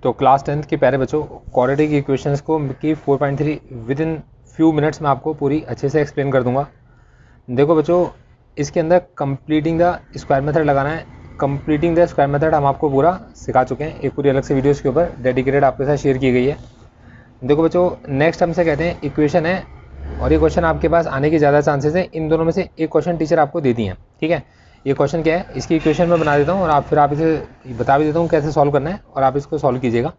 तो class 10th के प्यारे बच्चों, क्वाड्रेटिक इक्वेशंस को की 4.3 विद इन फ्यू मिनट्स में आपको पूरी अच्छे से एक्सप्लेन कर दूंगा। देखो बच्चों, इसके अंदर कंप्लीटिंग द स्क्वायर मेथड लगाना है। कंप्लीटिंग द स्क्वायर मेथड हम आपको पूरा सिखा चुके हैं, एक पूरी अलग से वीडियो इसके ऊपर डेडिकेटेड आपके साथ शेयर की गई है। देखो बच्चों, नेक्स्ट हमसे कहते हैं इक्वेशन है, और ये क्वेश्चन आपके पास आने के ज़्यादा चांसेस हैं। इन दोनों में से एक क्वेश्चन टीचर आपको देती हैं, ठीक है। ये क्वेश्चन क्या है, इसकी इक्वेशन मैं बना देता हूँ और आप इसे बता भी देता हूँ कैसे सॉल्व करना है, और आप इसको सॉल्व कीजिएगा।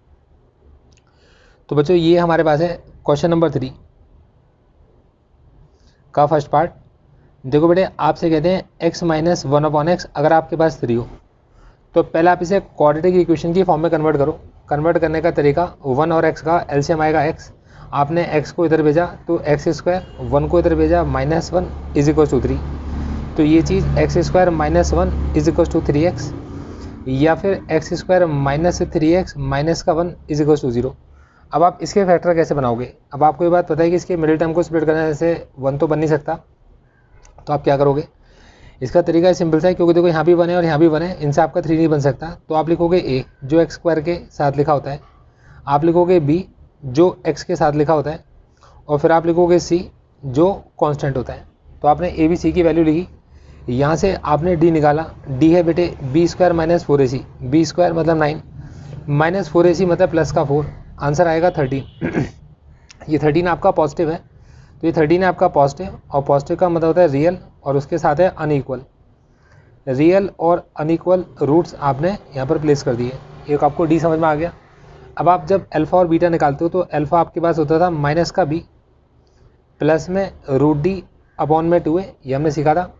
तो बच्चों, ये हमारे पास है क्वेश्चन नंबर 3 का फर्स्ट पार्ट। देखो बेटे, आपसे कहते हैं x माइनस 1/x अगर आपके पास 3 हो, तो पहले आप इसे क्वाड्रेटिक इक्वेशन की फॉर्म में कन्वर्ट करो। कन्वर्ट करने का तरीका 1 और x का एलसीएम आएगा x। आपने x को इधर भेजा तो x², 1 को इधर भेजा -1 = 3। तो ये चीज़ x² - 1 = 3x, या फिर x² - 3x -1 = 0। अब आप इसके फैक्टर कैसे बनाओगे? अब आपको ये बात पता है कि इसके मिडिल टर्म को स्प्लिट करने से 1 तो बन नहीं सकता, तो आप क्या करोगे? इसका तरीका सिंपल सा है, क्योंकि देखो यहाँ भी 1 है और यहाँ भी 1 है, इनसे आपका 3 नहीं बन सकता। तो आप लिखोगे a जो x² के साथ लिखा होता है, आप लिखोगे b जो x के साथ लिखा होता है, और फिर आप लिखोगे c जो कांस्टेंट होता है। तो आपने a b c की वैल्यू लिखी, यहाँ से आपने d निकाला। d है बेटे b² - 4ac, b² मतलब 9 -4ac मतलब प्लस का 4, आंसर आएगा 13। ये 13 आपका पॉजिटिव है, तो ये 13 है आपका पॉजिटिव, और पॉजिटिव का मतलब होता है रियल, और उसके साथ है अनइक्वल। रियल और अनइक्वल रूट्स आपने यहाँ पर प्लेस कर दिए। एक आपको डी समझ में आ गया। अब आप जब अल्फ़ा और बीटा निकालते हो, तो अल्फ़ा आपके पास होता था माइनस का b प्लस में √d/2a, ये हमने सीखा था।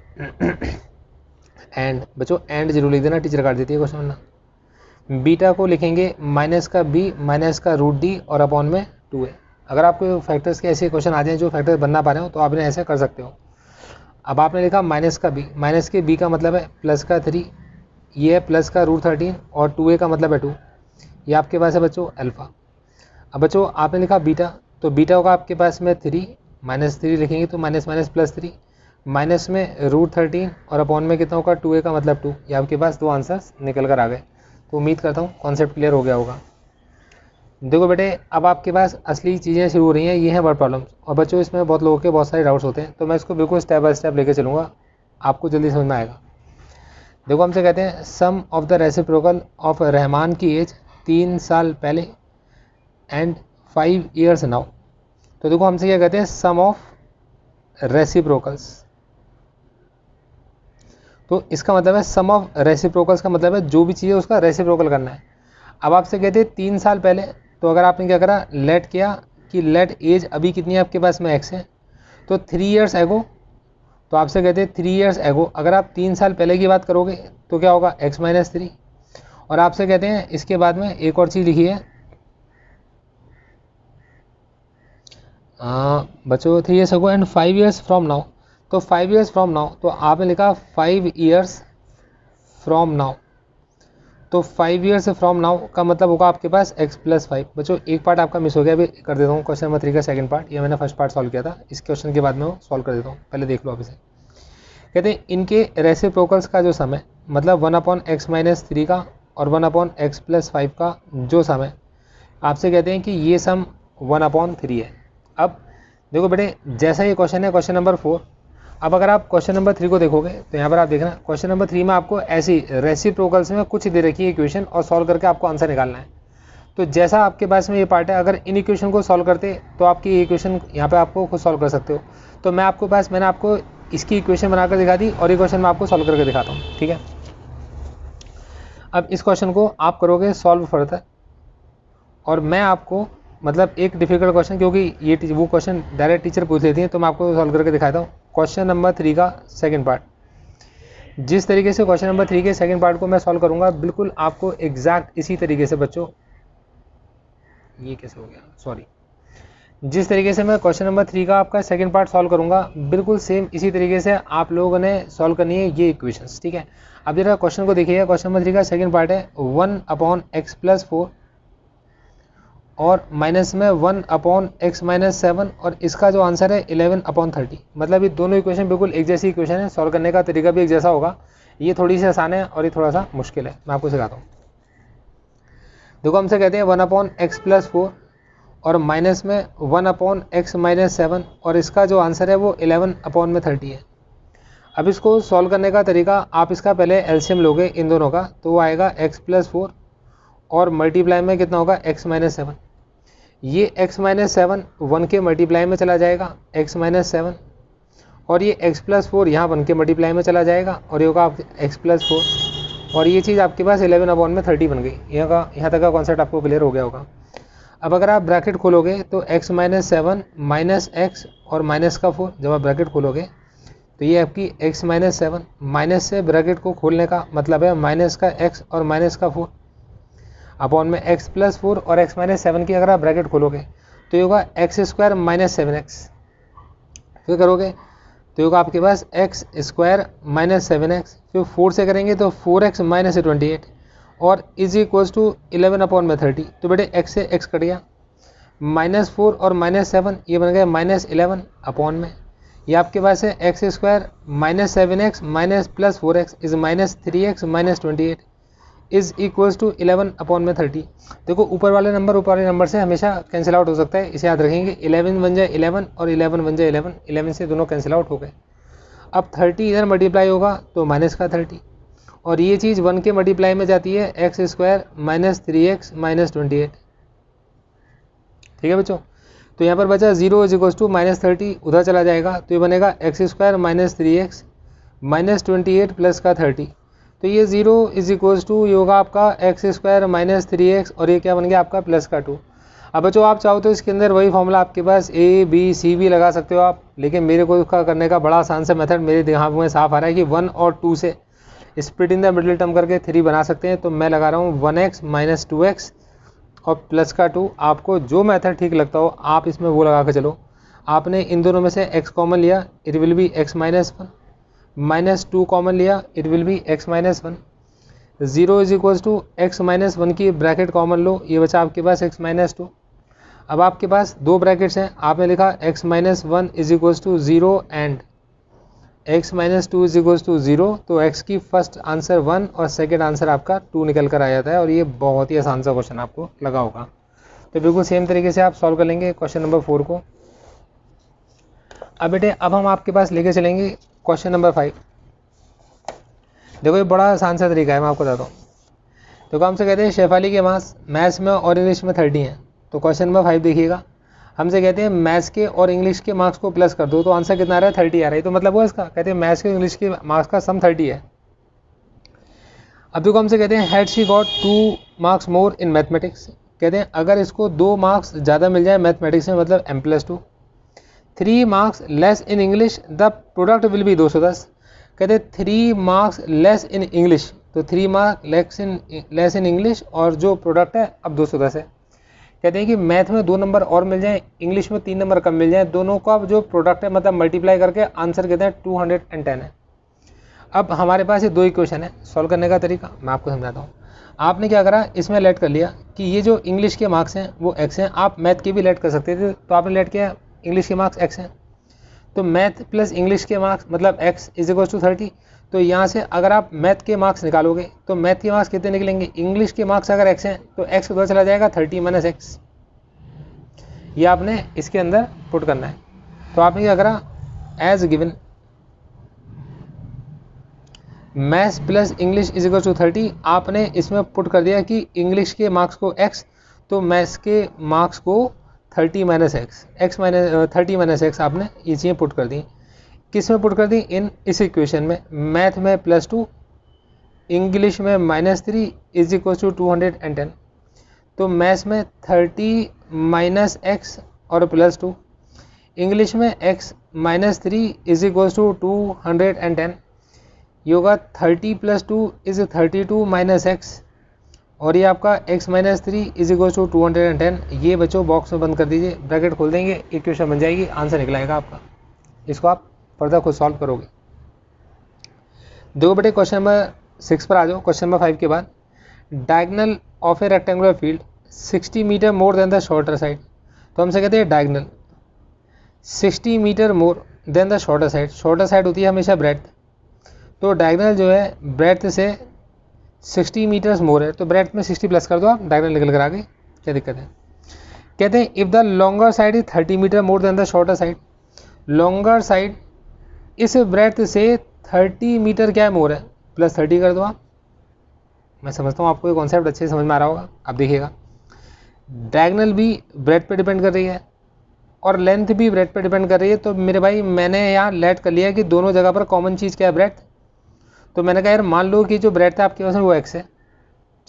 एंड बच्चों, एंड जरूर लिख देना, टीचर काट देती है क्वेश्चन वरना। बीटा को लिखेंगे माइनस का b माइनस का √d और /2a। अगर आपको फैक्टर्स के ऐसे क्वेश्चन आ जाए जो फैक्टर बन ना पा रहे हो, तो आप इन्हें ऐसे कर सकते हो। अब आपने लिखा माइनस का b, माइनस के b का मतलब है प्लस का 3, ये है प्लस का √13, और 2a का मतलब है 2। ये आपके पास है बच्चों अल्फ़ा। अब बच्चों, आपने लिखा बीटा, तो बीटा होगा आपके पास में 3, -3 लिखेंगे तो माइनस माइनस प्लस 3, माइनस में √13 और अपॉन में कितना होगा 2a का मतलब 2। ये आपके पास 2 आंसर्स निकल कर आ गए। तो उम्मीद करता हूँ कॉन्सेप्ट क्लियर हो गया होगा। देखो बेटे, अब आपके पास असली चीज़ें शुरू हो रही हैं, ये हैं वर्ड प्रॉब्लम्स। और बच्चों, इसमें बहुत लोगों के बहुत सारे डाउट्स होते हैं, तो मैं इसको बिल्कुल स्टेप बाय स्टेप लेके चलूँगा, आपको जल्दी समझ में आएगा। देखो, हमसे कहते हैं sum of the reciprocal of Rahman की एज 3 साल पहले एंड 5 years नाउ। तो देखो, हमसे क्या कहते हैं, सम ऑफ रेसिप्रोकल्स। तो इसका मतलब है सम ऑफ रेसिप्रोकल्स का मतलब है जो भी चीज़ है उसका रेसिप्रोकल करना है। अब आपसे कहते हैं 3 साल पहले, तो अगर आपने क्या करा, लेट किया कि लेट एज अभी कितनी है आपके पास में x है, तो 3 years एगो। तो आपसे कहते हैं 3 years एगो, अगर आप 3 साल पहले की बात करोगे तो क्या होगा x - 3। और आपसे कहते हैं इसके बाद में एक और चीज़ लिखी है बच्चों 3 years एगो एंड 5 years फ्रॉम नाउ। तो 5 years फ्रॉम नाउ, तो आपने लिखा 5 years फ्रॉम नाउ। तो 5 years फ्रॉम नाउ का मतलब होगा आपके पास x + 5। बच्चों, एक पार्ट आपका मिस हो गया, अभी कर देता हूँ। क्वेश्चन नंबर 3 का सेकंड पार्ट, ये मैंने फर्स्ट पार्ट सॉल्व किया था, इस क्वेश्चन के बाद में सॉल्व कर देता हूँ, पहले देख लो आप इसे। कहते हैं इनके रेसिप्रोकल्स का जो सम है, मतलब 1/x - 3 का और 1/x + 5 का जो सम है, आपसे कहते हैं कि ये सम 1/3 है। अब देखो बेटे, जैसा ये क्वेश्चन है क्वेश्चन नंबर 4, अब अगर आप क्वेश्चन नंबर 3 को देखोगे तो यहाँ पर आप देखना, क्वेश्चन नंबर 3 में आपको ऐसी रेसिप्रोकल्स में कुछ दे रखी है इक्वेशन, और सॉल्व करके आपको आंसर निकालना है। तो जैसा आपके पास में ये पार्ट है, अगर इन इक्वेशन को सॉल्व करते तो आपकी इक्वेशन यहाँ पे आपको खुद सॉल्व कर सकते हो। तो मैंने आपको इसकी इक्वेशन बनाकर दिखा दी, और ये क्वेश्चन मैं आपको सॉल्व करके दिखाता हूँ, ठीक है। अब इस क्वेश्चन को आप करोगे सॉल्व फर्दर, और मैं आपको मतलब एक डिफिकल्ट क्वेश्चन, क्योंकि ये वो क्वेश्चन डायरेक्ट टीचर पूछ लेती है, तो मैं आपको सॉल्व करके दिखाता हूँ। क्वेश्चन नंबर 3 का सेकंड पार्ट, जिस तरीके से क्वेश्चन नंबर 3 के सेकंड पार्ट को मैं सॉल्व करूँगा, बिल्कुल आपको एग्जैक्ट इसी तरीके से बच्चों, ये कैसे हो गया, सॉरी, जिस तरीके से मैं क्वेश्चन नंबर 3 का आपका सेकंड पार्ट सॉल्व करूँगा, बिल्कुल सेम इसी तरीके से आप लोगों ने सॉल्व करनी है ये इक्वेशंस, ठीक है। अब जरा क्वेश्चन को देखिएगा, क्वेश्चन नंबर 3 का सेकंड पार्ट है 1/x + 4 और माइनस में 1/x - 7, और इसका जो आंसर है 11/30। मतलब ये दोनों इक्वेशन बिल्कुल एक जैसी इक्वेशन है, सॉल्व करने का तरीका भी एक जैसा होगा। ये थोड़ी सी आसान है और ये थोड़ा सा मुश्किल है, मैं आपको सिखाता हूँ। देखो हमसे कहते हैं 1/x+4 और माइनस में 1/x-7 और इसका जो आंसर है वो 11/30 है। अब इसको सॉल्व करने का तरीका, आप इसका पहले एलसीएम लोगे इन दोनों का, तो वो आएगा x+4 और मल्टीप्लाई में कितना होगा x-7। ये x-7 1 के मल्टीप्लाई में चला जाएगा x-7 और ये x+4 यहाँ 1 के मल्टीप्लाई में चला जाएगा और ये होगा x+4 और ये चीज़ आपके पास 11/30 बन गई। यहाँ तक का कॉन्सेप्ट आपको क्लियर हो गया होगा। अब अगर आप ब्रैकेट खोलोगे तो x-7 माइनस x और माइनस का 4, जब आप ब्रैकेट खोलोगे तो ये आपकी x-7 माइनस से ब्रैकेट को खोलने का मतलब है माइनस का x और माइनस का 4 अपॉन में x+4 और x-7 की अगर आप ब्रैकेट खोलोगे तो ये होगा x² - 7x। फिर करोगे तो होगा आपके पास x² - 7x, फिर 4 से करेंगे तो 4x - 28 और इज इक्वल्स टू 11/30। तो बेटे x से x कट गया, -4 और -7 ये बन गया -11 अपॉन में ये आपके पास है x² - 7x - +4x is -3x - 28 is equals to 11/30। देखो ऊपर वाले नंबर से हमेशा कैंसिल आउट हो सकता है, इसे याद रखेंगे। 11 बन जाए 11 और 11 बन जाए 11, 11 से दोनों कैंसिल आउट हो गए। अब 30 इधर मल्टीप्लाई होगा तो माइनस का 30 और ये चीज़ 1 के मल्टीप्लाई में जाती है x² - 3x - 28। ठीक है बच्चों, तो यहाँ पर बचा 0 इज इक्वल्स टू -30, उधर चला जाएगा तो ये बनेगा x² - 3x - 28 प्लस का 30। तो ये 0 इज इक्वल्स टू ये होगा आपका x² - 3x और ये क्या बन गया आपका प्लस का 2। अब बच्चों आप चाहो तो इसके अंदर वही फॉर्मूला आपके पास a b c भी लगा सकते हो आप, लेकिन मेरे को इसका करने का बड़ा आसान सा मेथड मेरे दिमाग में साफ आ रहा है कि 1 और 2 से split in the middle term करके 3 बना सकते हैं। तो मैं लगा रहा हूँ 1x - 2x और प्लस का 2। आपको जो मेथड ठीक लगता हो आप इसमें वो लगा के चलो। आपने इन दोनों में से x कॉमन लिया, it will be x - 1, -2 common लिया, it will be x - 1। 0 is equals to x - 1 की ब्रैकेट कॉमन लो, ये बचा आपके पास x - 2। अब आपके पास दो ब्रैकेट्स हैं, आपने लिखा x - 1 is equals to 0 and x - 2 is equals to 0। तो x की फर्स्ट आंसर 1 और सेकेंड आंसर आपका 2 निकल कर आ जाता है और ये बहुत ही आसान सा क्वेश्चन आपको लगा होगा। तो बिल्कुल सेम तरीके से आप सॉल्व कर लेंगे क्वेश्चन नंबर 4 को। अब बेटे अब हम आपके पास लेके चलेंगे क्वेश्चन नंबर 5। देखो ये बड़ा आसान सा तरीका है, मैं आपको बताता हूँ। देखो हमसे कहते हैं शेफाली के मार्क्स मैथ्स में और इंग्लिश में 30 हैं। तो क्वेश्चन नंबर 5 देखिएगा, हमसे कहते हैं मैथ्स के और इंग्लिश के मार्क्स को प्लस कर दो, तो आंसर कितना आ रहा है 30 आ रहा है। तो मतलब वो इसका कहते हैं मैथ्स के इंग्लिश के मार्क्स का सम 30 है। अब देखो हमसे कहते हैं had she got 2 marks more in mathematics, कहते हैं अगर इसको 2 मार्क्स ज़्यादा मिल जाए मैथमेटिक्स में मतलब m+2, 3 marks less in English the product will be 210। कहते हैं 3 मार्क्स लेस इन इंग्लिश, तो 3 मार्क्स लेस इन इंग्लिश और जो प्रोडक्ट है अब 210 है। कहते हैं कि मैथ में 2 नंबर और मिल जाएं, इंग्लिश में 3 नंबर कम मिल जाएं, दोनों का जो प्रोडक्ट है मतलब मल्टीप्लाई करके आंसर कहते हैं 210 है। अब हमारे पास ये 2 इक्वेशन है, सॉल्व करने का तरीका मैं आपको समझाता हूँ। आपने क्या करा, इसमें लेट कर लिया कि ये जो इंग्लिश के मार्क्स हैं वो x हैं, आप मैथ के भी लेट कर सकते थे, तो आपने लेट किया इंग्लिश के मार्क्स x हैं, तो मैथ प्लस इंग्लिश के मार्क्स मतलब x इज इक्वल टू 30। तो यहाँ से अगर आप मैथ के मार्क्स निकालोगे तो मैथ के मार्क्स कितने निकलेंगे, इंग्लिश के मार्क्स अगर x हैं तो x उधर चला जाएगा 30 - x, ये आपने इसके अंदर पुट करना है। तो आपने क्या करा, as given maths plus English is equal to 30, आपने इसमें पुट कर दिया कि इंग्लिश के मार्क्स को x तो मैथ्स के मार्क्स को 30 - x आपने ये चीज़ें पुट कर दी। किस में पुट कर दी, इन इस इक्वेशन में, मैथ में +2 इंग्लिश में -3 इज इक्वल टू 210। तो मैथ्स में 30 - x और +2, इंग्लिश में x - 3 इज इक्वल टू 210, ये होगा 30 + 2 इज 32 - x और ये आपका x - 3 इज इक्वल टू 210। ये बच्चों बॉक्स में बंद कर दीजिए, ब्रैकेट खोल देंगे, इक्वेशन बन जाएगी, आंसर निकलाएगा आपका। इसको आप फर्दर खुद सॉल्व करोगे। देखो बेटे क्वेश्चन नंबर 6 पर आ जाओ। क्वेश्चन नंबर 5 के बाद, diagonal of a rectangular field 60 metre more than the shorter side. तो हमसे कहते हैं diagonal 60 metre more than the shorter side, shorter side होती है हमेशा ब्रेड्थ, तो डायगोनल जो है ब्रेड्थ से 60 मीटर्स मोर है, तो ब्रेथ में 60 प्लस कर दो आप, डायगोनल निकल कर आ गई, क्या दिक्कत है। कहते हैं if the longer side is 30 metre more than the shorter side, longer side इस ब्रेथ से 30 मीटर क्या है मोर है, प्लस 30 कर दो आप। मैं समझता हूँ आपको ये कॉन्सेप्ट अच्छे से समझ में आ रहा होगा। अब देखिएगा डायगोनल भी ब्रेथ पे डिपेंड कर रही है और लेंथ भी ब्रेथ पे डिपेंड कर रही है, तो मेरे भाई मैंने यहाँ लेट कर लिया कि दोनों जगह पर कॉमन चीज़ क्या है, ब्रेथ। तो मैंने कहा यार मान लो कि जो ब्रेथ है आपके पास में वो एक्स है,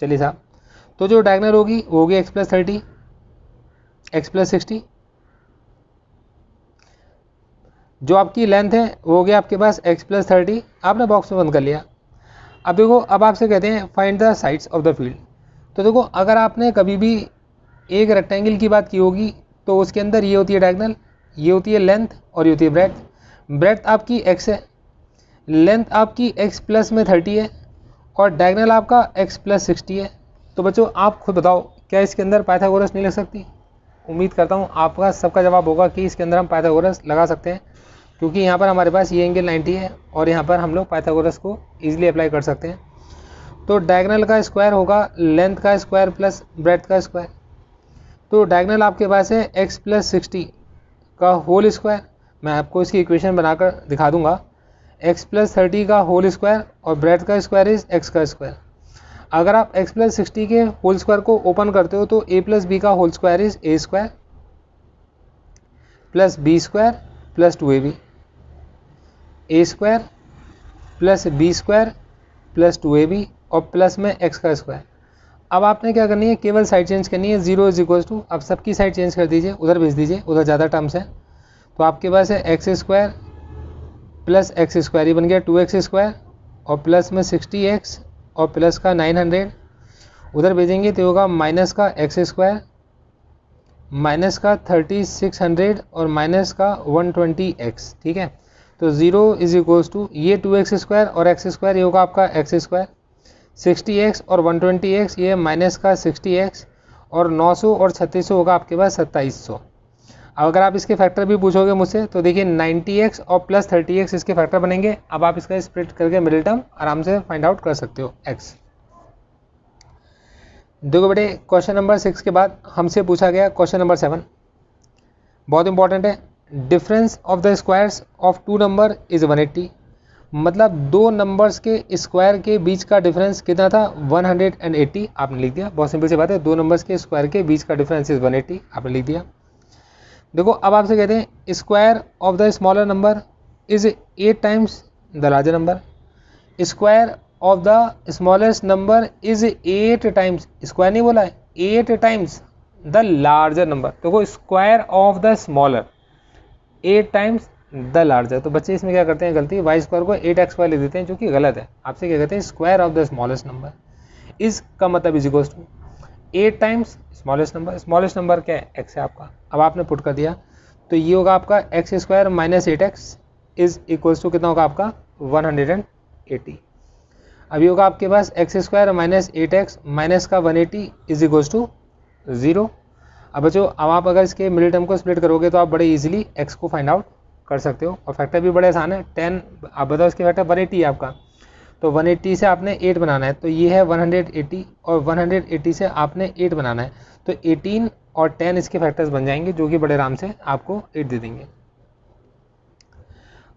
चलिए साहब, तो जो डायगोनल होगी वो होगी एक्स प्लस 30, एक्स प्लस 60, जो आपकी लेंथ है वो हो गया आपके पास एक्स प्लस 30, आपने बॉक्स में बंद कर लिया। अब देखो, अब आपसे कहते हैं find the sides of the field. तो देखो अगर आपने कभी भी एक रेक्टेंगल की बात की होगी तो उसके अंदर ये होती है डायगोनल, ये होती है लेंथ और ये होती है ब्रेथ। ब्रेथ आपकी एक्स है, लेंथ आपकी एक्स प्लस में 30 है और डायगोनल आपका एक्स प्लस 60 है। तो बच्चों आप खुद बताओ क्या इसके अंदर पाइथागोरस नहीं लग सकती। उम्मीद करता हूँ आपका सबका जवाब होगा कि इसके अंदर हम पाइथागोरस लगा सकते हैं, क्योंकि यहाँ पर हमारे पास ये एंगल 90 है और यहाँ पर हम लोग पाइथागोरस को ईजिली अप्लाई कर सकते हैं। तो डायगोनल का स्क्वायर होगा लेंथ का स्क्वायर प्लस ब्रेथ का स्क्वायर। तो डायगोनल आपके पास है x प्लस 60 का होल स्क्वायर, मैं आपको इसकी इक्वेशन बनाकर दिखा दूंगा, x प्लस 30 का होल स्क्वायर और ब्रेथ का स्क्वायर इज x का स्क्वायर। अगर आप x प्लस 60 के होल स्क्वायर को ओपन करते हो तो a प्लस बी का whole square is a square plus B square plus 2ab, a square plus b square plus 2ab और प्लस में x का स्क्वायर। अब आपने क्या करनी है, केवल साइड चेंज करनी है, 0 इज इक्वल टू, अब सबकी साइड चेंज कर दीजिए, उधर भेज दीजिए, उधर ज़्यादा टर्म्स है। तो आपके पास है x square plus x square, ये बन गया 2x स्क्वायर और प्लस में 60x और प्लस का 900, उधर भेजेंगे तो होगा माइनस का एक्स स्क्वायर माइनस का 3600 और माइनस का 120x, ठीक है। तो 0 इज इक्वल टू ये 2x स्क्वायर और एक्स स्क्वायर, ये होगा आपका एक्स स्क्वायर, 60x और 120x ये माइनस का 60x और 900 और 3600 होगा आपके पास 2700। अब अगर आप इसके फैक्टर भी पूछोगे मुझसे तो देखिए 90x और प्लस 30x इसके फैक्टर बनेंगे। अब आप इसका स्प्लिट करके मिडिल टर्म आराम से फाइंड आउट कर सकते हो x। देखो बेटे क्वेश्चन नंबर 6 के बाद हमसे पूछा गया क्वेश्चन नंबर 7, बहुत इंपॉर्टेंट है। Difference of the squares of two number is 180, मतलब दो नंबर्स के स्क्वायर के बीच का डिफरेंस कितना था 180, आपने लिख दिया। बहुत सिंपल सी बात है, दो नंबर्स के स्क्वायर के बीच का डिफरेंस इज 180, आपने लिख दिया। देखो अब आपसे कहते हैं square of the smaller number is 8 times the larger number, square of the smallest number is 8 times, square नहीं बोला है, 8 टाइम्स द लार्जर नंबर। देखो square of the smaller 8 times the larger, तो बच्चे इसमें क्या करते हैं गलती, वाई स्क्वायर को 8x² लिख देते हैं, जो कि गलत है। आपसे क्या कहते हैं square of the smallest number is का मतलब is equal to 8 times smallest number, smallest number क्या है x है आपका। अब आपने पुट कर दिया तो ये होगा आपका x square minus 8x is equal to कितना होगा आपका 180। अभी होगा आपके पास x square minus 8x minus का 180 इज इक्वल टू 0। अब बच्चों अब आप अगर इसके मिडिल टर्म को स्प्लिट करोगे तो आप बड़े इजीली x को फाइंड आउट कर सकते हो और फैक्टर भी बड़े आसान है। 10 आप बताओ इसके फैक्टर 180 है आपका, तो 180 से आपने 8 बनाना है, तो ये है 180 और 180 से आपने 8 बनाना है, तो 18 और 10 इसके फैक्टर्स बन जाएंगे, जो कि बड़े आराम से आपको 8 दे देंगे।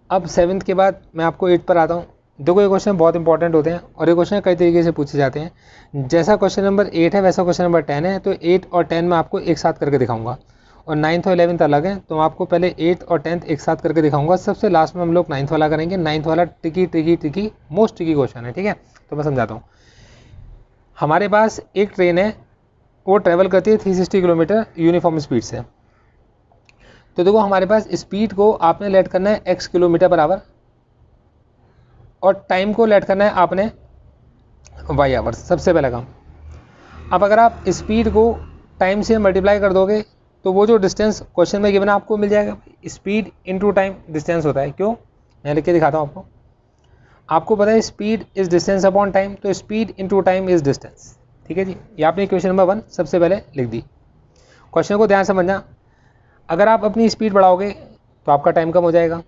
अब 7th के बाद मैं आपको 8 पर आता हूँ। देखो ये क्वेश्चन बहुत इंपॉर्टेंट होते हैं और ये क्वेश्चन कई तरीके से पूछे जाते हैं। जैसा क्वेश्चन नंबर 8 है वैसा क्वेश्चन नंबर 10 है, तो 8 और 10 मैं आपको एक साथ करके दिखाऊंगा और 9th और 11th अलग है, तो मैं आपको पहले 8th और 10th एक साथ करके दिखाऊंगा। सबसे लास्ट में हम लोग 9th वाला करेंगे। 9th वाला ट्रिकी मोस्ट ट्रिकी क्वेश्चन है, ठीक है। तो मैं समझाता हूँ। हमारे पास एक ट्रेन है, वो ट्रेवल करती है 360 किलोमीटर यूनिफॉर्म स्पीड से। तो देखो हमारे पास स्पीड को आपने लेट करना है x किलोमीटर पर आवर और टाइम को लेट करना है आपने y आवर्स, सबसे पहला काम। अब अगर आप स्पीड को टाइम से मल्टीप्लाई कर दोगे तो वो जो डिस्टेंस क्वेश्चन में गिवन आपको मिल जाएगा। स्पीड इनटू टाइम डिस्टेंस होता है, क्यों मैं लिख के दिखाता हूँ आपको। आपको पता है speed is distance upon time, तो speed into time is distance, ठीक है जी। ये आपने क्वेश्चन नंबर 1 सबसे पहले लिख दी। क्वेश्चन को ध्यान से समझना, अगर आप अपनी स्पीड बढ़ाओगे तो आपका टाइम कम हो जाएगा।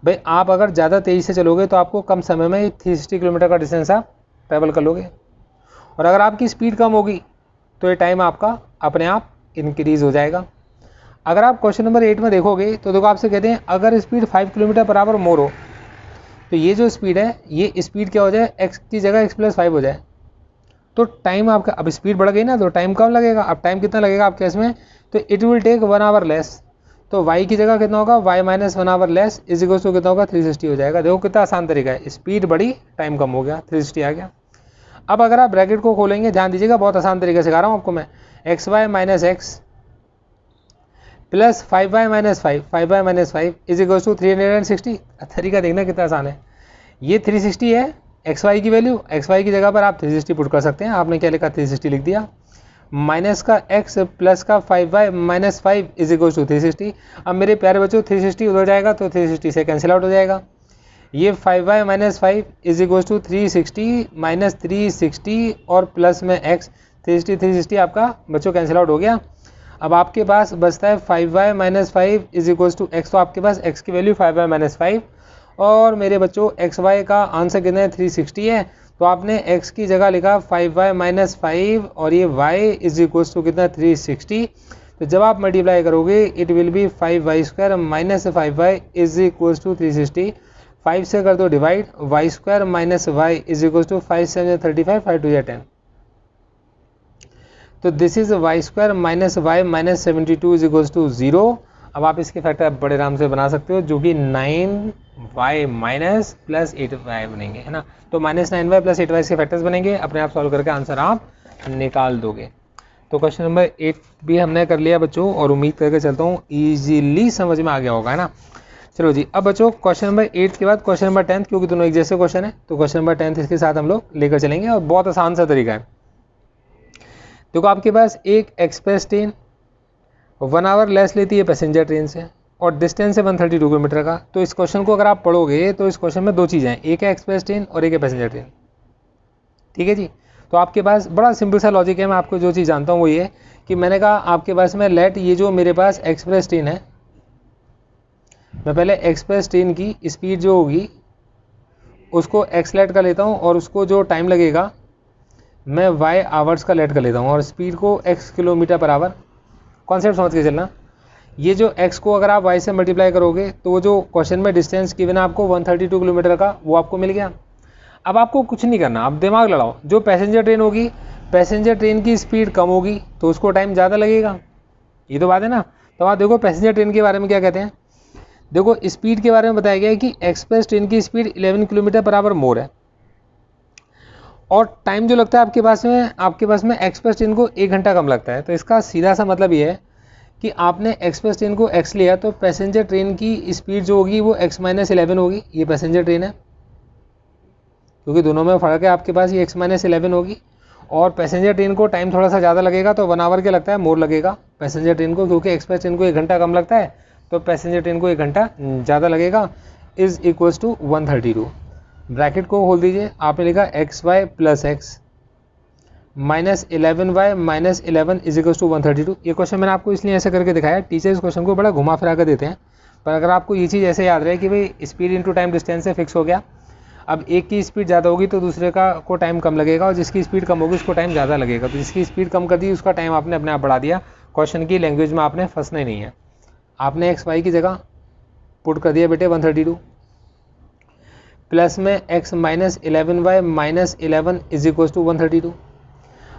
भाई आप अगर ज़्यादा तेज़ी से चलोगे तो आपको कम समय में 360 किलोमीटर का डिस्टेंस आप ट्रैवल कर लोगे। और अगर आपकी स्पीड कम होगी तो ये टाइम आपका अपने आप इंक्रीज़ हो जाएगा। अगर आप क्वेश्चन नंबर 8 में देखोगे तो देखो आपसे कहते हैं अगर स्पीड 5 किलोमीटर पर आवर मोर हो तो ये जो स्पीड है ये स्पीड क्या हो जाए, x की जगह x+5 हो जाए। तो टाइम आपका, अब स्पीड बढ़ गई ना तो टाइम कम लगेगा। अब टाइम कितना लगेगा आपके इसमें, तो it will take 1 hour less. तो y की जगह कितना होगा, y - 1 hour less is equal to कितना होगा, 360 हो जाएगा। देखो कितना आसान तरीका है, स्पीड बढ़ी टाइम कम हो गया, 360 आ गया। अब अगर आप ब्रैकेट को खोलेंगे, ध्यान दीजिएगा, बहुत आसान तरीका सिखा रहा हूँ आपको मैं। xy - x plus 5y - 5, 5y - 5 is equal to 360। तरीका देखना कितना आसान है। ये 360 है xy की वैल्यू, xy की जगह पर आप 360 पुट कर सकते हैं। आपने क्या लिखा, 360 लिख दिया। माइनस का x प्लस का 5y - 5 इज इक्वल टू 360। अब मेरे प्यारे बच्चों 360 उधर जाएगा तो 360 से कैंसिल आउट हो जाएगा। ये 5y - 5 is equal to 360 minus 360 और प्लस में x, 360 आपका बच्चों कैंसिल आउट हो गया। अब आपके पास बचता है 5y - 5 is equal to x। तो आपके पास x की वैल्यू 5y - 5 और मेरे बच्चों xy का आंसर कितना है, 360 है। तो आपने x की जगह लिखा 5y - 5 और ये y इज इक्वल टू कितना, 360। तो जब आप मल्टीप्लाई करोगे it will be 5y² minus 5y is equal to 360। 5 से कर दो divide, y² minus y is equal to 5 7 35, 5 2 10। तो this is y² minus y minus 72 is equal to 0। अब आप इसके फैक्टर बड़े आराम से बना सकते हो, जो कि 9y माइनस प्लस 8y बनेंगे, है ना। तो -9y प्लस 8y के फैक्टर्स बनेंगे, अपने आप सॉल्व करके आंसर आप निकाल दोगे। तो क्वेश्चन नंबर 8 भी हमने कर लिया बच्चों, और उम्मीद करके चलता हूँ ईजिली समझ में आ गया होगा, है ना। चलो जी, अब बच्चों क्वेश्चन नंबर 8 के बाद क्वेश्चन नंबर 10, क्योंकि दोनों एक जैसे क्वेश्चन है तो क्वेश्चन नंबर 10 इसके साथ हम लोग लेकर चलेंगे, और बहुत आसान सा तरीका है। देखो आपके पास एक एक्सप्रेस ट्रेन 1 आवर लेस लेती है पैसेंजर ट्रेन से, और डिस्टेंस है 132 किलोमीटर का। तो इस क्वेश्चन को अगर आप पढ़ोगे तो इस क्वेश्चन में दो चीज़ें हैं, एक है एक्सप्रेस ट्रेन और एक है पैसेंजर ट्रेन, ठीक है जी। तो आपके पास बड़ा सिंपल सा लॉजिक है, मैं आपको जो चीज़ जानता हूँ वो ये कि मैंने कहा आपके पास में लेट, ये जो मेरे पास एक्सप्रेस ट्रेन है, मैं पहले एक्सप्रेस ट्रेन की स्पीड जो होगी उसको एक्स लेट कर लेता हूँ, और उसको जो टाइम लगेगा मैं y आवर्स का लेट कर लेता हूँ, और स्पीड को x kilometre per hour. Concept समझ के चलना, ये जो x को अगर आप y से मल्टीप्लाई करोगे तो वो जो क्वेश्चन में डिस्टेंस गिवन है आपको 132 किलोमीटर का, वो आपको मिल गया। अब आपको कुछ नहीं करना, आप दिमाग लड़ाओ। जो पैसेंजर ट्रेन होगी, पैसेंजर ट्रेन की स्पीड कम होगी तो उसको टाइम ज़्यादा लगेगा, ये तो बात है ना। तो आप देखो पैसेंजर ट्रेन के बारे में क्या कहते हैं, देखो स्पीड के बारे में बताया गया है कि एक्सप्रेस ट्रेन की स्पीड 11 किलोमीटर पर आवर मोर है, और टाइम जो लगता है आपके पास में एक्सप्रेस ट्रेन को 1 घंटा कम लगता है। तो इसका सीधा सा मतलब ये है कि आपने एक्सप्रेस ट्रेन को x लिया, तो पैसेंजर ट्रेन की स्पीड जो होगी वो x - 11 होगी। ये पैसेंजर ट्रेन है, क्योंकि दोनों में फ़र्क है, आपके पास ये x - 11 होगी, और पैसेंजर ट्रेन को टाइम थोड़ा सा ज़्यादा लगेगा, तो 1 आवर क्या लगता है, मोर लगेगा पैसेंजर ट्रेन को, क्योंकि एक्सप्रेस ट्रेन को 1 घंटा कम लगता है, तो पैसेंजर ट्रेन को 1 घंटा ज़्यादा लगेगा। Is equals to 132। ब्रैकेट को खोल दीजिए, आपने लिखा xy plus x minus 11y minus 11 is equals to 132। ये क्वेश्चन मैंने आपको इसलिए ऐसे करके दिखाया, टीचर इस क्वेश्चन को बड़ा घुमा फिरा कर देते हैं, पर अगर आपको ये चीज़ ऐसे याद रहे कि भाई स्पीड इंटू टाइम डिस्टेंस से फिक्स हो गया, अब एक की स्पीड ज़्यादा होगी तो दूसरे को टाइम कम लगेगा, और जिसकी स्पीड कम होगी उसको टाइम ज़्यादा लगेगा। तो जिसकी स्पीड कम कर दी उसका टाइम आपने अपने आप बढ़ा दिया। क्वेश्चन की लैंग्वेज में आपने फंसना ही नहीं है, आपने xy की जगह पुट कर दिया बेटे 132, प्लस में x minus 11y minus 11 is equal to 132।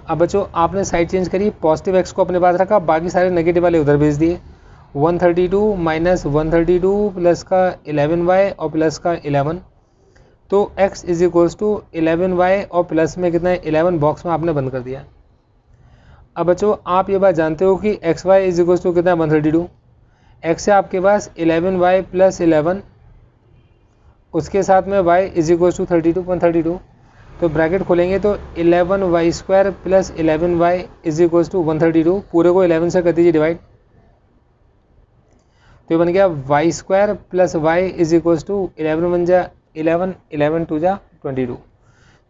अब बच्चों आपने साइड चेंज करी, पॉजिटिव x को अपने पास रखा, बाकी सारे नेगेटिव वाले उधर भेज दिए। 132 माइनस 132 प्लस का 11y और प्लस का 11, तो x is equals to 11y और प्लस में कितना है 11, बॉक्स में आपने बंद कर दिया। अब बच्चों आप ये बात जानते हो कि xy इज इक्वल्स टू कितना है 132, x है आपके पास 11y प्लस 11, उसके साथ में y इज इक्वल्स टू 132। तो ब्रैकेट खोलेंगे तो 11y² plus 11y is equals to 132, पूरे को 11 से कर दीजिए डिवाइड, तो ये बन गया y² plus y is equals to 11 1 जा 11, 11 2 जा 22।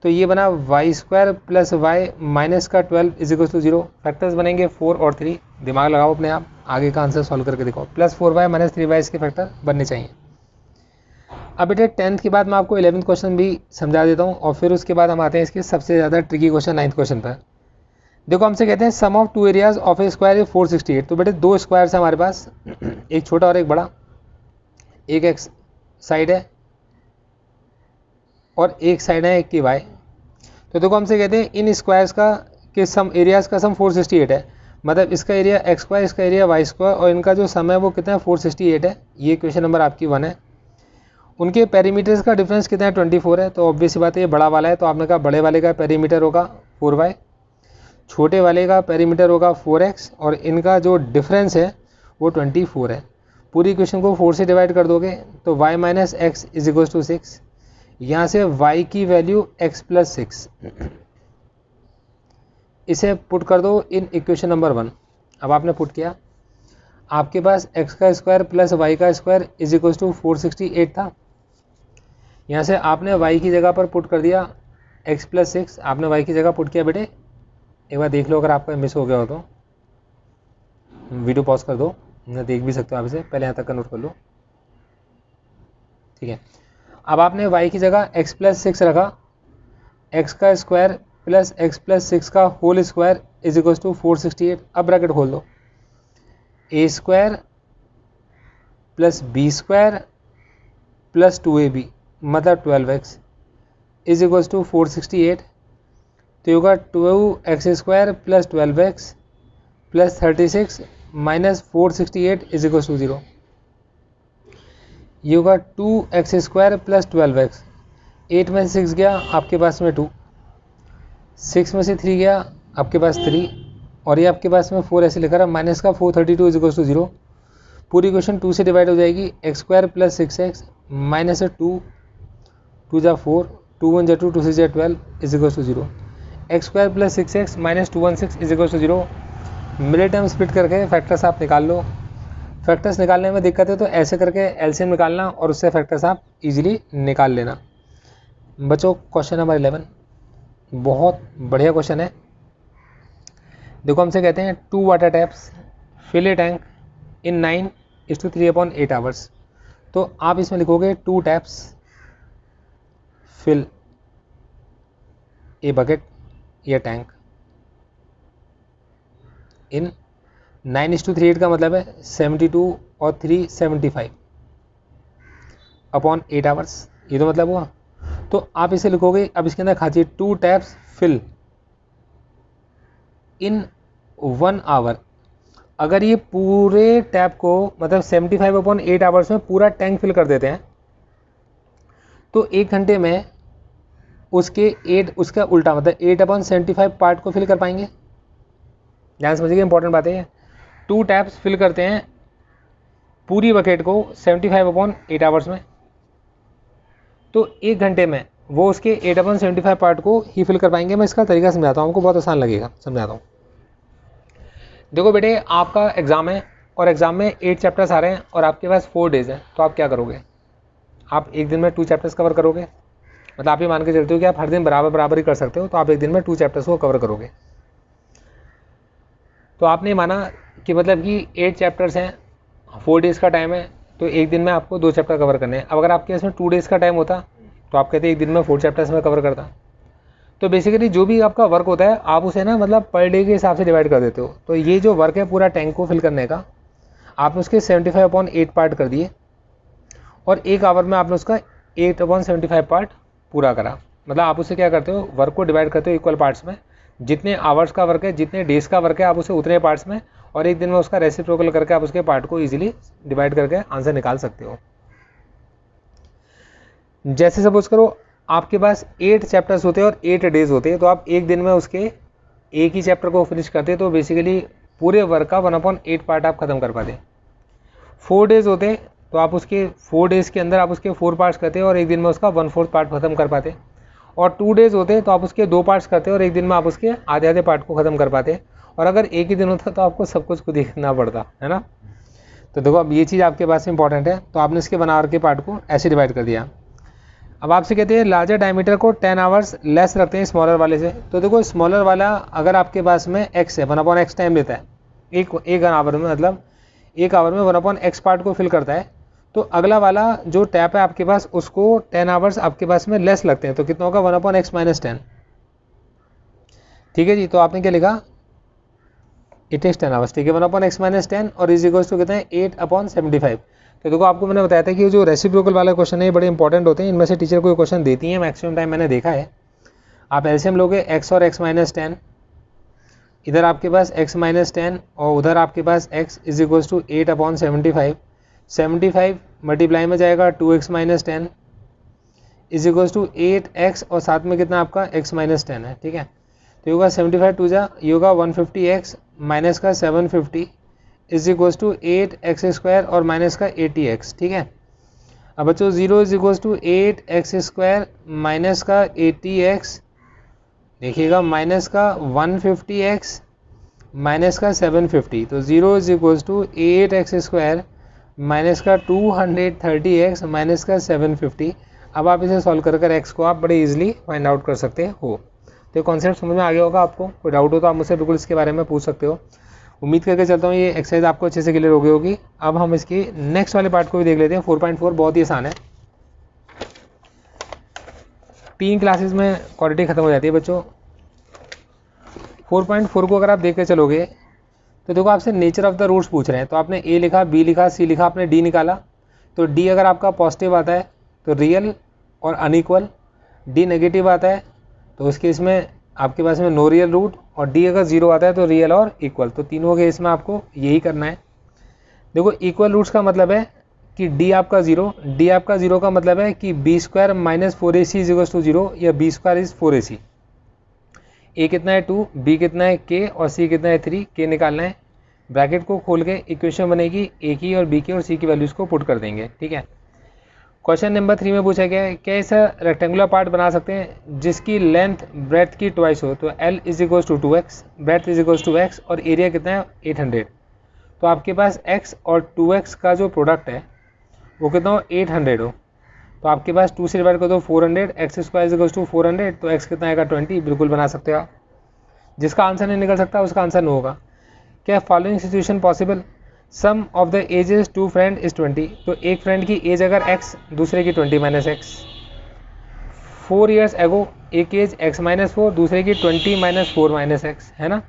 तो ये बना y² प्लस y माइनस का 12 इज इक्वल्स टू 0। फैक्टर्स बनेंगे 4 और 3, दिमाग लगाओ अपने आप, आगे का आंसर सॉल्व करके दिखाओ। प्लस 4y माइनस 3y इसके फैक्टर बनने चाहिए। अब बेटे 10th के बाद मैं आपको 11th क्वेश्चन भी समझा देता हूँ और फिर उसके बाद हम आते हैं इसके सबसे ज़्यादा ट्रिकी क्वेश्चन 9th क्वेश्चन पर। देखो हमसे कहते हैं sum of two areas of a square is 468। तो बेटे दो स्क्वायर्स है हमारे पास, एक छोटा और एक बड़ा, एक एक्स साइड है और एक साइड है एक की वाई। तो देखो हमसे कहते हैं इन स्क्वायर्स का कि सम एरियाज का सम 468 है, मतलब इसका एरिया एक्स स्क्वायर इसका एरिया वाई स्क्वायर और इनका जो सम है वो कितना है 468 है। ये क्वेश्चन नंबर आपकी 1 है। उनके पेरीमीटर्स का डिफरेंस कितना है 24 है। तो ऑब्वियस बात है ये बड़ा वाला है, तो आपने कहा बड़े वाले का पेरीमीटर होगा 4y, छोटे वाले का पेरीमीटर होगा 4x और इनका जो डिफरेंस है वो 24 है। पूरी इक्वेशन को 4 से डिवाइड कर दोगे तो y minus x is equal to 6। यहाँ से y की वैल्यू x प्लस 6, इसे पुट कर दो इन इक्वेशन नंबर 1। अब आपने पुट किया, आपके पास x का स्क्वायर प्लस y का स्क्वायर इज इक्वल टू 468 था। यहाँ से आपने y की जगह पर पुट कर दिया x प्लस 6, आपने y की जगह पुट किया। बेटे एक बार देख लो, अगर आपका मिस हो गया हो तो वीडियो पॉज कर दो, मैं देख भी सकते हो आप इसे, पहले यहाँ तक का नोट कर लो, ठीक है। अब आपने y की जगह x प्लस 6 रखा, x का स्क्वायर प्लस x प्लस 6 का whole square is equal to 468। अब ब्रैकेट खोल दो, a square plus b square plus 2ab मतलब 12x इज इक्वल टू 468। तो होगा 2x square plus 12x plus 36 minus 468 is equal to 0। ये होगा 2x स्क्वायर प्लस 12x, 8 में से 6 गया आपके पास में 2, 6 में से 3 गया आपके पास 3 और ये आपके पास में 4 ऐसे लिखा रहा, माइनस का 432 इज इक्वल टू 0। पूरी क्वेश्चन 2 से डिवाइड हो जाएगी, x square plus 6x minus 2 2 जा 4 2 1 जा 2 2 6 जा 12 is equal to 0। X square plus 6x minus 216 is equal to 0। मिले टर्म स्प्लिट करके फैक्टर्स आप निकाल लो। फैक्टर्स निकालने में दिक्कत है तो ऐसे करके एलसीएम निकालना और उससे फैक्टर्स आप इजीली निकाल लेना। बच्चों क्वेश्चन नंबर 11 बहुत बढ़िया क्वेश्चन है। देखो हमसे कहते हैं 2 water taps fill a tank in 9:3/8 hours. तो आप इसमें लिखोगे 2 टैप्स फिल ए बकेट या टैंक इन 9:3/8 का मतलब है 72 और 375 अपॉन 8 आवर्स, ये तो मतलब हुआ। तो आप इसे लिखोगे, अब इसके अंदर खाची 2 टैप्स फिल इन 1 आवर। अगर ये पूरे टैप को मतलब 75 अपॉन 8 आवर्स में पूरा टैंक फिल कर देते हैं तो 1 घंटे में उसका उल्टा मतलब 8/75 पार्ट को फिल कर पाएंगे। ध्यान समझिए, इंपॉर्टेंट बात है। 2 टैप्स फिल करते हैं पूरी बकेट को 75/8 आवर्स में, तो 1 घंटे में वो उसके 8/75 पार्ट को ही फिल कर पाएंगे। मैं इसका तरीका समझाता हूँ, आपको बहुत आसान लगेगा, समझाता हूँ। देखो बेटे आपका एग्ज़ाम है और एग्ज़ाम में 8 चैप्टर्स आ रहे हैं और आपके पास 4 डेज़ हैं, तो आप क्या करोगे? आप एक दिन में 2 चैप्टर्स कवर करोगे, मतलब आप ये मान के चलते हो कि आप हर दिन बराबर ही कर सकते हो, तो आप एक दिन में 2 चैप्टर्स को कवर करोगे। तो आपने माना कि मतलब कि 8 चैप्टर्स हैं, 4 डेज़ का टाइम है, तो एक दिन में आपको 2 चैप्टर कवर करने हैं। अब अगर आपके इसमें 2 डेज़ का टाइम होता तो आप कहते एक दिन में 4 चैप्टर्स में कवर करता। तो बेसिकली जो भी आपका वर्क होता है आप उसे ना मतलब पर डे के हिसाब से डिवाइड कर देते हो। तो ये जो वर्क है पूरा टैंक को फिल करने का, आपने उसके 75/8 पार्ट कर दिए और 1 आवर में आपने उसका 8/75 पार्ट पूरा करा। मतलब आप उसे क्या करते हो, वर्क को डिवाइड करते हो इक्वल पार्ट्स में। जितने आवर्स का वर्क है, जितने डेज का वर्क है, आप उसे उतने पार्ट्स में और एक दिन में उसका रेसिप्रोकल करके आप उसके पार्ट को इजीली डिवाइड करके आंसर निकाल सकते हो। जैसे सपोज करो आपके पास 8 चैप्टर्स होते हैं और 8 डेज होते हैं, तो आप एक दिन में उसके एक ही चैप्टर को फिनिश करते, तो बेसिकली पूरे वर्क का 1/8 पार्ट आप खत्म कर पाते। 4 डेज होते तो आप उसके 4 डेज़ के अंदर आप उसके 4 पार्ट्स करते और एक दिन में उसका 1/4 पार्ट खत्म कर पाते। और 2 डेज़ होते तो आप उसके 2 पार्ट्स करते और एक दिन में आप उसके आधे पार्ट को ख़त्म कर पाते। और अगर एक ही दिन होता तो आपको सब कुछ खुद ही करना पड़ता है ना। तो देखो अब ये चीज़ आपके पास इंपॉर्टेंट है, तो आपने इसके बनावर के पार्ट को ऐसे डिवाइड कर दिया। अब आपसे कहते हैं लार्जर डायमीटर को 10 आवर्स लेस रखते हैं स्मॉलर वाले से। तो देखो स्मॉलर वाला अगर आपके पास में x है 1/x टाइम लेता है एक आवर में, मतलब 1 आवर में 1/x पार्ट को फिल करता है, तो अगला वाला जो टैप है आपके पास उसको 10 आवर्स आपके पास में लेस लगते हैं, तो कितना होगा 1/x-10। ठीक है जी, तो आपने क्या लिखा, इट टेक्स 10 आवर्स। ठीक है, 1/x-10 और इज इक्वल्स टू कितना है 8/75। तो देखो आपको मैंने बताया था कि जो रेसिप्रोकल वाला क्वेश्चन है ये बड़े इंपॉर्टेंट होते हैं, इनमें से टीचर कोई क्वेश्चन देती है मैक्सिमम टाइम मैंने देखा है। आप एलसीएम लोगे x और x-10, इधर आपके पास x-10 और उधर आपके पास x is equals to 8/75। 75 multiply में जाएगा 2x-10 is equals to 8x और साथ में कितना आपका x-10 है। ठीक है, तो ये होगा 75 टू जा, ये होगा 150x माइनस का 750 इज इक्वल्स टू 8x² और माइनस का 80x। ठीक है, अब बच्चों 0 is equals to 8x² minus का 80x, देखिएगा माइनस का 150x माइनस का 750, तो 0 is equals to 8x² minus का 230x माइनस का 750। अब आप इसे सॉल्व कर कर x को आप बड़े इजीली फाइंड आउट कर सकते हो। तो कॉन्सेप्ट समझ में आ गया होगा आपको, कोई डाउट हो तो आप मुझसे बिल्कुल इसके बारे में पूछ सकते हो। उम्मीद करके चलता हूँ ये एक्सरसाइज आपको अच्छे से क्लियर हो गई होगी। अब हम इसकी नेक्स्ट वाले पार्ट को भी देख लेते हैं। 4.4 बहुत ही आसान है, 3 क्लासेस में क्वालिटी खत्म हो जाती है बच्चों। 4.4 को अगर आप देख के चलोगे तो देखो आपसे नेचर ऑफ द रूट्स पूछ रहे हैं, तो आपने ए लिखा, बी लिखा, सी लिखा, आपने डी निकाला। तो डी अगर आपका पॉजिटिव आता है तो रियल और अनइक्वल, डी नेगेटिव आता है तो उस केस में आपके पास में नो रियल रूट, और डी अगर 0 आता है तो रियल और इक्वल। तो तीनों के केस में आपको यही करना है। देखो इक्वल रूट्स का मतलब है कि डी आपका 0, डी आपका 0 का मतलब है कि b² minus 4ac is equal to 0 या b² इज 4ac। ए कितना है 2, बी कितना है k और सी कितना है 3, k निकालना है। ब्रैकेट को खोल के इक्वेशन बनेगी ए की और बी की और सी की वैल्यूज़ को पुट कर देंगे। ठीक है, क्वेश्चन नंबर 3 में पूछा गया है क्या ऐसा रेक्टेंगुलर पार्ट बना सकते हैं जिसकी लेंथ ब्रेथ की ट्वाइस हो। तो L is equals to 2x, breadth is equals to x और एरिया कितना है 800। तो आपके पास x और 2x का जो प्रोडक्ट है वो कितना हो 800 हो, तो आपके पास 2 से डिवाइड कर दो 400, x² इज इक्वल्स टू 400, तो x कितना आएगा 20। बिल्कुल बना सकते हो आप। जिसका आंसर नहीं निकल सकता उसका आंसर नो होगा। क्या following situation possible, sum of the ages two friend is 20। तो एक फ्रेंड की एज अगर x, दूसरे की 20 माइनस एक्स। 4 ईयर्स एगो एक एज x-4, दूसरे की 20 माइनस 4 माइनस एक्स, है ना।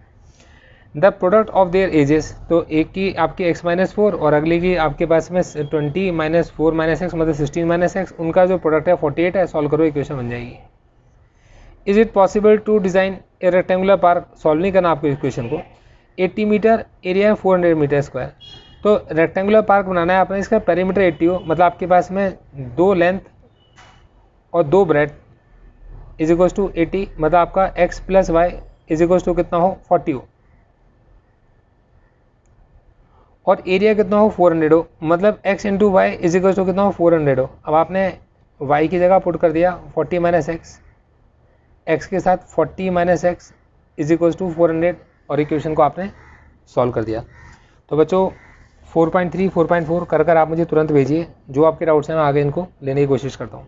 The product of their edges, तो एक की आपकी x-4 और अगले की आपके पास में 20 माइनस 4 माइनस एक्स मतलब 16 माइनस एक्स, उनका जो प्रोडक्ट है 48 है। सॉल्व करो, इक्वेशन बन जाएगी। Is it possible to design a rectangular park, solve नहीं करना आपको इक्वेशन को। 80 मीटर, एरिया 400 मीटर स्क्वायर। तो रेक्टेंगुलर पार्क बनाना है आपने, इसका पेरीमीटर 80 हो, मतलब आपके पास में 2 लेंथ और 2 ब्रेथ इज इक्वल्स टू 80, मतलब आपका x plus y is equals to कितना हो 40 हो, और एरिया कितना हो 400 हो, मतलब x into y is equals to कितना हो 400 हो। अब आपने y की जगह पुट कर दिया 40 माइनस एक्स, x के साथ 40 minus x is equals to 400 और इक्वेशन को आपने सॉल्व कर दिया। तो बच्चों 4.3, 4.4 कर आप मुझे तुरंत भेजिए, जो आपके डाउट्स हैं मैं आगे इनको लेने की कोशिश करता हूँ।